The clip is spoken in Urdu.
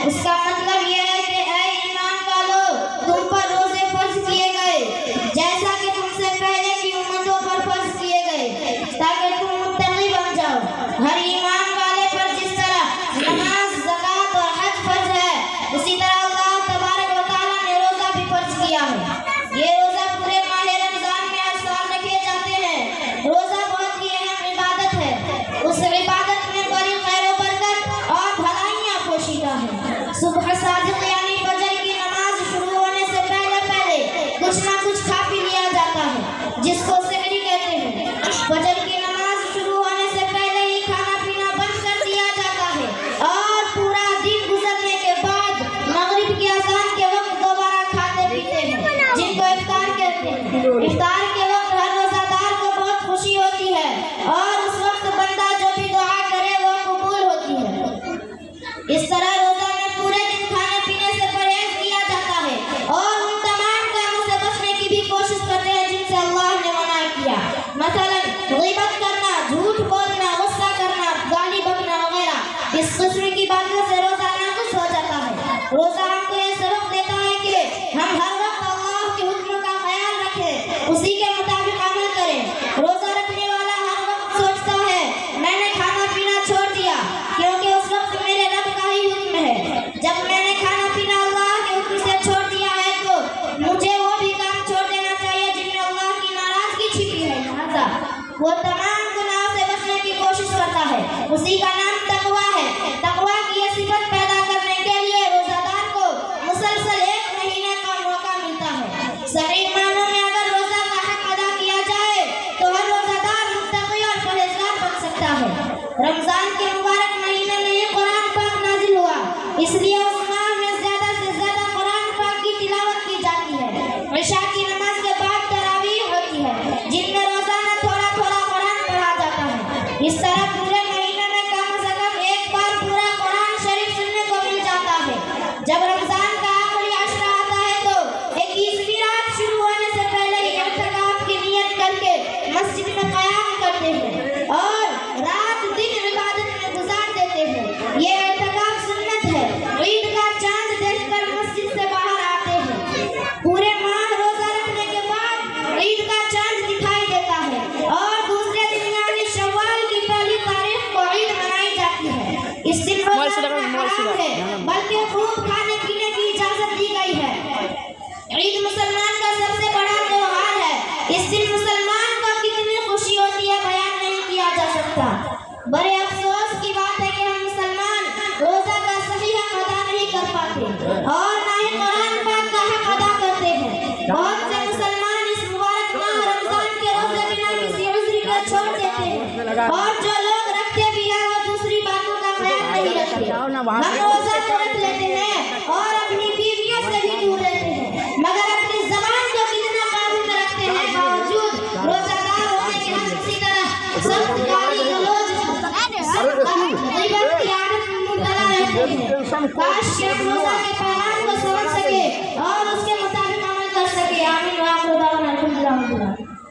اس کا مطلب یہ ہے کہ اے ایمان والو تم پر روزے فرض کیے گئے جیسا کہ تم سے پہلے کی امتوں پر فرض کیے گئے تاکہ تم متقی بن جاؤ۔ ہر ایمان والے پر جس طرح نماز، زکوٰۃ اور حج فرض ہے اسی طرح اللہ تبارک و تعالیٰ نے روزہ بھی فرض کیا ہے۔ یہ روزہ پورے ماہ رمضان میں ہر سال رکھے جاتے ہیں۔ روزہ بہت ہی اہم عبادت ہے۔ اس عبادت میں بڑی خیر و برکت اور بھلائیاں پوشیدہ ہیں۔ صبح صادق یعنی فجر کی نماز شروع ہونے سے پہلے کچھ نہ کچھ کھا پی لیا جاتا ہے جس کو سحری کہتے ہیں۔ فجر کی نماز شروع ہونے سے پہلے ہی کھانا پینا بند کر دیا جاتا ہے اور پورا دن گزرنے کے بعد مغرب کی اذان کے وقت دوبارہ کھاتے پیتے ہیں جن کو افطار کہتے ہیں۔ افطار کے وقت ہر روزہ دار کو بہت خوشی ہوتی ہے اور اس وقت بندہ جو بھی دعا کرے وہ قبول ہوتی ہے۔ اس طرح روزہ میں پورے دن کھانے پینے سے پرہیز کیا جاتا ہے اور ان تمام کاموں سے بچنے کی بھی کوشش کرتے ہیں جن سے اللہ نے منع کیا، مثلا غیبت کرنا، جھوٹ بولنا، غصہ کرنا، گالی بکنا وغیرہ۔ اس قسم کی باتوں سے روزہ ناقص ہو جاتا ہے۔ روزہ ہم کو یہ سبق دیتا ہے کہ ہم ہر وقت اللہ کے حکم کا خیال رکھیں، اسی کے مطابق عمل کریں۔ روزہ رکھنے والا ہر وقت سوچتا ہے میں نے کھانا پینا چھوڑ دیا کیونکہ اس وقت میرے رب کا ہی حکم ہے۔ جب میں نے کھانا پینا اللہ کے حکم سے چھوڑ دیا ہے تو مجھے وہ بھی کام چھوڑ دینا چاہیے جن میں اللہ کی ناراضگی چھپی ہے، لہذا وہ تمام گناہوں سے بچنے کی کوشش کرتا ہے۔ اسی کا نام تقویٰ ہے۔ تقویٰ کی یہ صفت پیدا کرنے کے لیے روزہ دار کو مسلسل 1 مہینے کا موقع ملتا ہے۔ صحیح معنوں میں اگر روزہ کا حق ادا کیا جائے تو ہر روزہ دار متقی اور پرہیزگار بن سکتا ہے۔ رمضان کے مبارک مہینے میں یہ قرآن پاک نازل ہوا، اس لیے اس ماہ میں زیادہ سے زیادہ قرآن پاک کی تلاوت کی جاتی ہے۔ عشاء کی نماز کے بعد تراویح ہوتی ہے جن میں روزانہ تھوڑا تھوڑا قرآن پڑھا جاتا ہے۔ اس طرح پورے مہینے میں کم از کم ایک بار پورا قرآن شریف سننے کو مل جاتا ہے۔ جب رمضان کا آخری عشرہ آتا ہے تو 21ویں رات شروع ہونے سے پہلے ہی اعتکاف کی نیت کر کے مسجد میں قیام کرتے ہیں اور رات دن عبادت میں گزار دیتے ہیں۔ یہ اعتکاف سنت ہے۔ عید کا چاند دیکھ کر مسجد سے باہر آتے ہیں۔ پورے ماہ روزہ رکھنے کے بعد عید کا چاند دکھائی دیتا ہے اور دوسرے دن یعنی شوال کی پہلی تاریخ کو عید منائی جاتی ہے۔ اس دن روزہ رکھنا حرام ہے بلکہ خوب کھانے پینے کی اجازت دی گئی ہے۔ عید مسلمان کا سب سے بڑا تہوار ہے۔ اس دن مسلمان کو کتنی خوشی ہوتی ہے بیان نہیں کیا جا سکتا۔ بڑے افسوس کی بات ہے کہ ہم مسلمان روزہ کا صحیح حق ادا نہیں کر پاتے اور نہ ہی قرآن پاک کا حق ادا کرتے ہیں۔ بہت سے مسلمان اس مبارک ماہ رمضان کے روزے بنا کسی عذر کے چھوڑ دیتے ہیں اور جو لوگ رکھتے بھی ہیں وہ دوسری باتوں کا خیال نہیں رکھتے۔ ہم روزہ تو رکھ لیتے ہیں اور اپنی بیویوں سے بھی دور رہتے ہیں مگر اپنی زبان کو کتنا قابو میں رکھتے ہیں، باوجود روزہ دار ہونے کے ہم اسی طرح سخت گالی گلوچ غیبت کی عادت میں مبتلا رہتے ہیں۔ کاش کہ روزہ